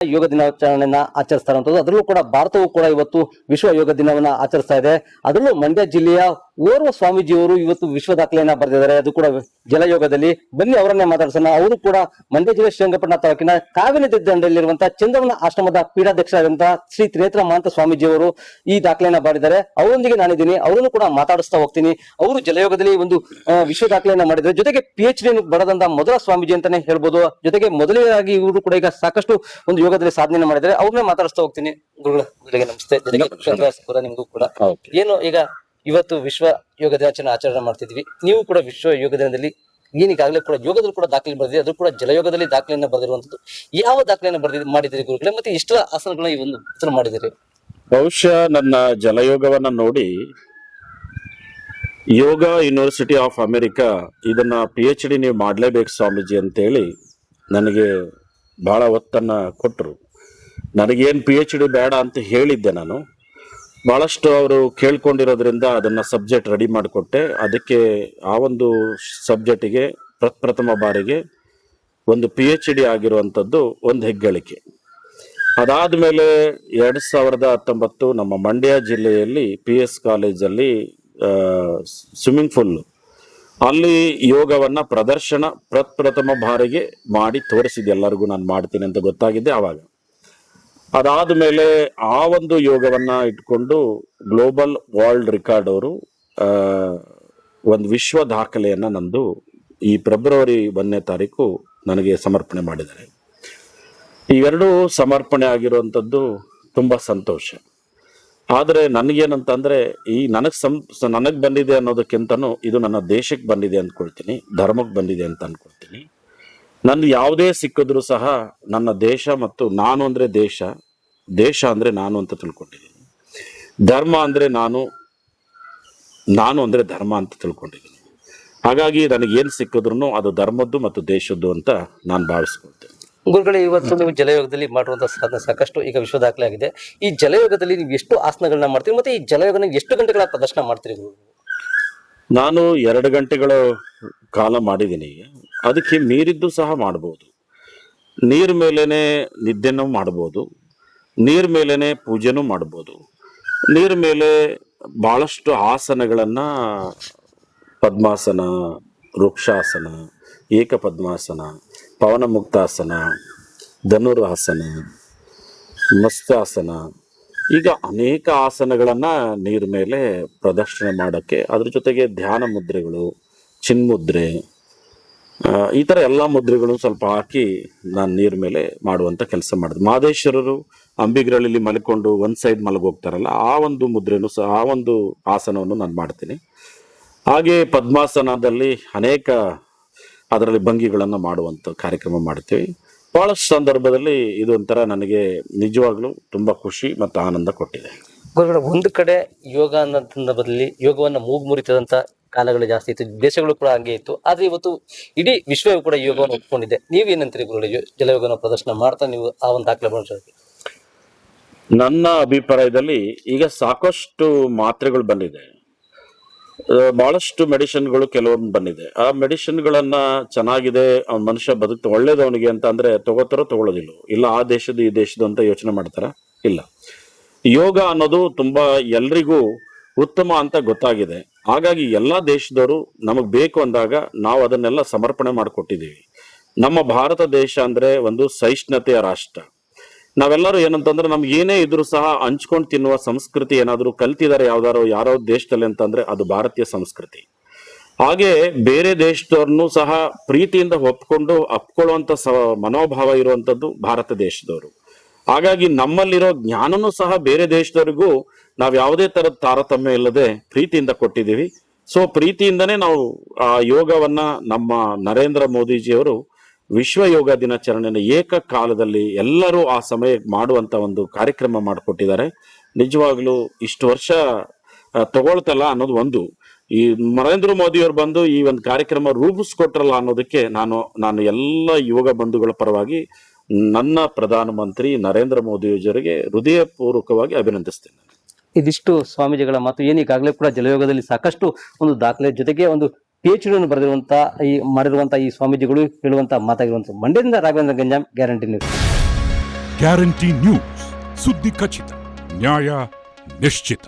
ಯೋಗ ದಿನಾಚರಣೆಯನ್ನ ಆಚರಿಸ್ತಾ ಇರುವಂತದ್ದು. ಅದರಲ್ಲೂ ಕೂಡ ಭಾರತವು ಕೂಡ ಇವತ್ತು ವಿಶ್ವ ಯೋಗ ದಿನವನ್ನ ಆಚರಿಸ್ತಾ ಇದೆ. ಅದರಲ್ಲೂ ಮಂಡ್ಯ ಜಿಲ್ಲೆಯ ಓರ್ವ ಸ್ವಾಮೀಜಿಯವರು ಇವತ್ತು ವಿಶ್ವ ದಾಖಲೆಯನ್ನ ಬರೆದಿದ್ದಾರೆ, ಅದು ಕೂಡ ಜಲಯೋಗದಲ್ಲಿ. ಬನ್ನಿ ಅವರನ್ನೇ ಮಾತಾಡ್ಸೋಣ. ಅವರು ಕೂಡ ಮಂಡ್ಯ ಜಿಲ್ಲೆ ಶ್ರೀರಂಗಪಟ್ಟಣ ತಾಲೂಕಿನ ಕಾವಿನದಿ ದಂಡೆಯಲ್ಲಿರುವಂತಹ ಚಂದ್ರವನ ಆಶ್ರಮದ ಪೀಠಾಧ್ಯಕ್ಷರಾದಂತಹ ಶ್ರೀ ತ್ರಿನೇತ್ರ ಮಹಂತ ಸ್ವಾಮೀಜಿಯವರು ಈ ದಾಖಲೆಯನ್ನ ಬರೆದಿದ್ದಾರೆ. ಅವರೊಂದಿಗೆ ನಾನಿದ್ದೀನಿ, ಅವರನ್ನು ಕೂಡ ಮಾತಾಡಿಸ್ತಾ ಹೋಗ್ತೀನಿ. ಅವರು ಜಲಯೋಗದಲ್ಲಿ ಒಂದು ವಿಶ್ವ ದಾಖಲೆಯನ್ನ ಮಾಡಿದ್ದಾರೆ. ಜೊತೆಗೆ PhD ಬರೆದಂತ ಮೊದಲ ಸ್ವಾಮೀಜಿ ಅಂತಾನೆ ಹೇಳ್ಬೋದು. ಜೊತೆಗೆ ಮೊದಲಿಗಾಗಿ ಇವರು ಕೂಡ ಈಗ ಸಾಕಷ್ಟು ಒಂದು ಯೋಗದಲ್ಲಿ ಸಾಧನೆ ಮಾಡಿದ್ದಾರೆ. ಅವ್ರನ್ನೇ ಮಾತಾಡಿಸ್ತಾ ಹೋಗ್ತೀನಿ. ಗುರುಗಳಿಗೆ ನಮಸ್ತೆ. ಜೊತೆಗೆ ನಿಮಗೂ ಕೂಡ ಏನು ಈಗ ಇವತ್ತು ವಿಶ್ವ ಯೋಗ ದಿನಾಚರಣೆ ಆಚರಣೆ ಮಾಡ್ತಿದ್ವಿ. ನೀವು ಕೂಡ ವಿಶ್ವ ಯೋಗ ದಿನದಲ್ಲಿ ಈಗಾಗಲೇ ಕೂಡ ಯೋಗದಲ್ಲಿ ಕೂಡ ದಾಖಲೆ ಬರೆದಿದೆ, ಅದು ಕೂಡ ಜಲಯೋಗದಲ್ಲಿ ದಾಖಲೆಯನ್ನ ಬರೆದಿರುವಂತದ್ದು. ಯಾವ ದಾಖಲೆಯನ್ನ ಮಾಡಿದಿರಿ ಗುರುಗಳೇ, ಮತ್ತೆ ಇಷ್ಟ ಆಸನಗಳನ್ನ ಈ ಒಂದು ಉತ್ತರ ಮಾಡಿದಿರಿ? ಬಹುಶಃ ನನ್ನ ಜಲಯೋಗವನ್ನ ನೋಡಿ ಯೋಗ ಯೂನಿವರ್ಸಿಟಿ ಆಫ್ ಅಮೆರಿಕಾ ಇದನ್ನ PhD ನೀವು ಮಾಡಲೇಬೇಕು ಸ್ವಾಮೀಜಿ ಅಂತೇಳಿ ನನಗೆ ಬಹಳ ಒತ್ತನ್ನ ಕೊಟ್ಟರು. ನನಗೇನು PhD ಬೇಡ ಅಂತ ಹೇಳಿದ್ದೆ ನಾನು. ಬಹಳಷ್ಟು ಅವರು ಕೇಳ್ಕೊಂಡಿರೋದ್ರಿಂದ ಅದನ್ನ ಸಬ್ಜೆಕ್ಟ್ ರೆಡಿ ಮಾಡಿಕೊಟ್ಟೆ. ಅದಕ್ಕೆ ಆ ಒಂದು ಸಬ್ಜೆಕ್ಟಿಗೆ ಪ್ರಥಮ ಬಾರಿಗೆ ಒಂದು PhD ಆಗಿರುವಂಥದ್ದು ಒಂದು ಹೆಗ್ಗಳಿಕೆ. ಅದಾದ್ಮೇಲೆ 2019 ನಮ್ಮ ಮಂಡ್ಯ ಜಿಲ್ಲೆಯಲ್ಲಿ PS ಕಾಲೇಜಲ್ಲಿ ಸ್ವಿಮ್ಮಿಂಗ್ ಪೂಲ್ ಅಲ್ಲಿ ಯೋಗವನ್ನ ಪ್ರದರ್ಶನ ಪ್ರಥಮ ಬಾರಿಗೆ ಮಾಡಿ ತೋರಿಸಿದೆ. ಎಲ್ಲರಿಗೂ ನಾನು ಮಾಡ್ತೀನಿ ಅಂತ ಗೊತ್ತಾಗಿದ್ದೆ ಆವಾಗ. ಅದಾದ್ಮೇಲೆ ಆ ಒಂದು ಯೋಗವನ್ನ ಇಟ್ಕೊಂಡು ಗ್ಲೋಬಲ್ ವರ್ಲ್ಡ್ ರೆಕಾರ್ಡ್ ಅವರು ಒಂದು ವಿಶ್ವ ದಾಖಲೆಯನ್ನ ನಂದು ಈ ಫೆಬ್ರವರಿ 1ನೇ ತಾರೀಕು ನನಗೆ ಸಮರ್ಪಣೆ ಮಾಡಿದ್ದಾರೆ. ಇವೆರಡೂ ಸಮರ್ಪಣೆ ಆಗಿರುವಂಥದ್ದು ತುಂಬಾ ಸಂತೋಷ. ಆದರೆ ನನಗೇನಂತಂದ್ರೆ ಈ ನನಗ್ ಬಂದಿದೆ ಅನ್ನೋದಕ್ಕಿಂತನೂ ಇದು ನನ್ನ ದೇಶಕ್ಕೆ ಬಂದಿದೆ ಅಂದ್ಕೊಳ್ತೀನಿ, ಧರ್ಮಕ್ಕೆ ಬಂದಿದೆ ಅಂತ ಅನ್ಕೊಳ್ತೀನಿ. ನನ್ನ ಯಾವುದೇ ಸಿಕ್ಕಿದ್ರು ಸಹ ನನ್ನ ದೇಶ ಮತ್ತು ನಾನು ಅಂದ್ರೆ ದೇಶ ಅಂದ್ರೆ ನಾನು ಅಂತ ತಿಳ್ಕೊಂಡಿದ್ದೀನಿ. ಧರ್ಮ ಅಂದ್ರೆ ನಾನು ಅಂದ್ರೆ ಧರ್ಮ ಅಂತ ತಿಳ್ಕೊಂಡಿದ್ದೀನಿ. ಹಾಗಾಗಿ ನನಗೇನು ಸಿಕ್ಕಿದ್ರು ಅದು ಧರ್ಮದ್ದು ಮತ್ತು ದೇಶದ್ದು ಅಂತ ನಾನು ಭಾವಿಸ್ಕೊಳ್ತೇನೆ. ಗುರುಗಳೇ, ಇವತ್ತು ನೀವು ಜಲಯೋಗದಲ್ಲಿ ಮಾಡುವಂತಹ ಸಾಧನೆ ಸಾಕಷ್ಟು ಈಗ ವಿಶ್ವ ದಾಖಲೆ ಆಗಿದೆ. ಈ ಜಲಯೋಗದಲ್ಲಿ ನೀವು ಎಷ್ಟು ಆಸನಗಳನ್ನ ಮಾಡ್ತೀರಿ, ಮತ್ತೆ ಈ ಜಲಯೋಗನ ಎಷ್ಟು ಗಂಟೆಗಳ ಪ್ರದರ್ಶನ ಮಾಡ್ತೀರಿ? ನಾನು 2 ಗಂಟೆಗಳ ಕಾಲ ಮಾಡಿದ್ದೀನಿ. ಅದಕ್ಕೆ ಮೀರಿದ್ದು ಸಹ ಮಾಡ್ಬೋದು. ನೀರ್ ಮೇಲೇನೆ ನಿದ್ದೆನೂ ಮಾಡ್ಬೋದು, ನೀರ್ ಮೇಲೇನೆ ಪೂಜೆನೂ ಮಾಡ್ಬೋದು. ನೀರ್ ಮೇಲೆ ಬಹಳಷ್ಟು ಆಸನಗಳನ್ನ ಪದ್ಮಾಸನ, ವೃಕ್ಷಾಸನ, ಏಕಪದ್ಮಾಸನ, ಪವನ ಮುಕ್ತಾಸನ, ಧನುರಾಸನ, ಮಸ್ತಾಸನ, ಈಗ ಅನೇಕ ಆಸನಗಳನ್ನ ನೀರ್ ಮೇಲೆ ಪ್ರದರ್ಶನ ಮಾಡೋಕ್ಕೆ, ಅದ್ರ ಜೊತೆಗೆ ಧ್ಯಾನ ಮುದ್ರೆಗಳು, ಚಿನ್ಮುದ್ರೆ, ಈ ಥರ ಎಲ್ಲ ಮುದ್ರೆಗಳು ಸ್ವಲ್ಪ ಹಾಕಿ ನಾನು ನೀರ್ ಮೇಲೆ ಮಾಡುವಂಥ ಕೆಲಸ ಮಾಡಿದೆ. ಮಹದೇಶ್ವರರು ಅಂಬಿಗರಲ್ಲಿ ಮಲ್ಕೊಂಡು ಒಂದ್ ಸೈಡ್ ಮಲಗೋಗ್ತಾರಲ್ಲ, ಆ ಒಂದು ಮುದ್ರೆನೂ ಸಹ, ಆ ಒಂದು ಆಸನವನ್ನು ನಾನು ಮಾಡ್ತೀನಿ. ಹಾಗೆ ಪದ್ಮಾಸನದಲ್ಲಿ ಅನೇಕ ಅದರಲ್ಲಿ ಭಂಗಿಗಳನ್ನು ಮಾಡುವಂಥ ಕಾರ್ಯಕ್ರಮ ಮಾಡ್ತೀವಿ. ಬಹಳಷ್ಟು ಸಂದರ್ಭದಲ್ಲಿ ಇದು ಒಂಥರ ನನಗೆ ನಿಜವಾಗ್ಲೂ ತುಂಬಾ ಖುಷಿ ಮತ್ತು ಆನಂದ ಕೊಟ್ಟಿದೆ. ಗುರುಗಳ, ಒಂದು ಕಡೆ ಯೋಗ ಅನ್ನೋ ಸಂದರ್ಭದಲ್ಲಿ ಯೋಗವನ್ನ ಮುರಿತದಂತ ಕಾಲಗಳು ಜಾಸ್ತಿ ಇತ್ತು, ದೇಶಗಳು ಕೂಡ ಹಂಗೆ ಇತ್ತು. ಆದ್ರೆ ಇವತ್ತು ಇಡೀ ವಿಶ್ವವು ಕೂಡ ಯೋಗವನ್ನು ಒಪ್ಕೊಂಡಿದೆ. ನೀವೇನಂತೀರಿ ಗುರುಗಳಿಗೆ, ಜಲಯೋಗನ ಪ್ರದರ್ಶನ ಮಾಡ್ತಾ ನೀವು ಆ ಒಂದು ದಾಖಲೆ ಮಾಡೋದಕ್ಕೆ? ನನ್ನ ಅಭಿಪ್ರಾಯದಲ್ಲಿ ಈಗ ಸಾಕಷ್ಟು ಮಾತ್ರೆಗಳು ಬಂದಿದೆ, ಬಹಳಷ್ಟು ಮೆಡಿಸಿನ್ಗಳು ಕೆಲವೊಂದು ಬಂದಿದೆ. ಆ ಮೆಡಿಸಿನ್ಗಳನ್ನ ಚೆನ್ನಾಗಿದೆ, ಮನುಷ್ಯ ಬದುಕ್ತ ಒಳ್ಳೇದು ಅವನಿಗೆ ಅಂತ ಅಂದ್ರೆ ತಗೋತಾರೋ ತಗೊಳ್ಳೋದಿಲ್ಲ, ಇಲ್ಲ ಆ ದೇಶದ್ದು ಈ ದೇಶದ್ದು ಅಂತ ಯೋಚನೆ ಮಾಡ್ತಾರ? ಇಲ್ಲ. ಯೋಗ ಅನ್ನೋದು ತುಂಬಾ ಎಲ್ರಿಗೂ ಉತ್ತಮ ಅಂತ ಗೊತ್ತಾಗಿದೆ. ಹಾಗಾಗಿ ಎಲ್ಲಾ ದೇಶದವರು ನಮಗ್ ಬೇಕು ಅಂದಾಗ ನಾವು ಅದನ್ನೆಲ್ಲ ಸಮರ್ಪಣೆ ಮಾಡಿಕೊಟ್ಟಿದ್ದೀವಿ. ನಮ್ಮ ಭಾರತ ದೇಶ ಅಂದ್ರೆ ಒಂದು ಸಹಿಷ್ಣುತೆಯ ರಾಷ್ಟ್ರ. ನಾವೆಲ್ಲರೂ ಏನಂತಂದ್ರೆ ನಮ್ಗೆ ಏನೇ ಇದ್ರು ಸಹ ಹಂಚ್ಕೊಂಡು ತಿನ್ನುವ ಸಂಸ್ಕೃತಿ ಏನಾದ್ರು ಕಲ್ತಿದ್ದಾರೆ ಯಾರೋ ದೇಶದಲ್ಲಿ ಅಂತಂದ್ರೆ ಅದು ಭಾರತೀಯ ಸಂಸ್ಕೃತಿ. ಹಾಗೆ ಬೇರೆ ದೇಶದವ್ರನ್ನು ಸಹ ಪ್ರೀತಿಯಿಂದ ಅಪ್ಕೊಳ್ಳುವಂತ ಮನೋಭಾವ ಇರುವಂತದ್ದು ಭಾರತ ದೇಶದವರು. ಹಾಗಾಗಿ ನಮ್ಮಲ್ಲಿರೋ ಜ್ಞಾನನೂ ಸಹ ಬೇರೆ ದೇಶದವರಿಗೂ ನಾವು ಯಾವುದೇ ತರದ ತಾರತಮ್ಯ ಇಲ್ಲದೆ ಪ್ರೀತಿಯಿಂದ ಕೊಟ್ಟಿದ್ದೀವಿ. ಸೊ ಪ್ರೀತಿಯಿಂದನೇ ನಾವು ಆ ಯೋಗವನ್ನ ನಮ್ಮ ನರೇಂದ್ರ ಮೋದಿಜಿಯವರು ವಿಶ್ವ ಯೋಗ ದಿನಾಚರಣೆಯನ್ನು ಏಕಕಾಲದಲ್ಲಿ ಎಲ್ಲರೂ ಆ ಸಮಯಕ್ಕೆ ಮಾಡುವಂತ ಒಂದು ಕಾರ್ಯಕ್ರಮ ಮಾಡಿಕೊಟ್ಟಿದ್ದಾರೆ. ನಿಜವಾಗ್ಲೂ ಇಷ್ಟು ವರ್ಷ ತಗೊಳ್ತಲ್ಲ ಅನ್ನೋದು ಒಂದು, ಈ ನರೇಂದ್ರ ಮೋದಿಯವರು ಬಂದು ಈ ಒಂದು ಕಾರ್ಯಕ್ರಮ ರೂಪಿಸ್ಕೊಟ್ರಲ್ಲ ಅನ್ನೋದಕ್ಕೆ ನಾನು ಎಲ್ಲ ಯೋಗ ಬಂಧುಗಳ ಪರವಾಗಿ ನನ್ನ ಪ್ರಧಾನಮಂತ್ರಿ ನರೇಂದ್ರ ಮೋದಿಯವರಿಗೆ ಹೃದಯಪೂರ್ವಕವಾಗಿ ಅಭಿನಂದಿಸ್ತೇನೆ. ಇದಿಷ್ಟು ಸ್ವಾಮೀಜಿಗಳ ಮಾತು. ಏನೀಗಾಗಲೇ ಕೂಡ ಜಲಯೋಗದಲ್ಲಿ ಸಾಕಷ್ಟು ಒಂದು ದಾಖಲೆ ಜೊತೆಗೆ ಒಂದು PhD ಬರೆದಿರುವಂತ ಮಾಡಿರುವಂತಹ ಈ ಸ್ವಾಮೀಜಿಗಳು ಹೇಳುವಂತಹ ಮಾತಾಗಿರುವಂತ. ಮಂಡ್ಯದಿಂದ Raghavendra Ganjam, guarantee news. Guarantee news, ಸುದ್ದಿ ಖಚಿತ, ನ್ಯಾಯ ನಿಶ್ಚಿತ.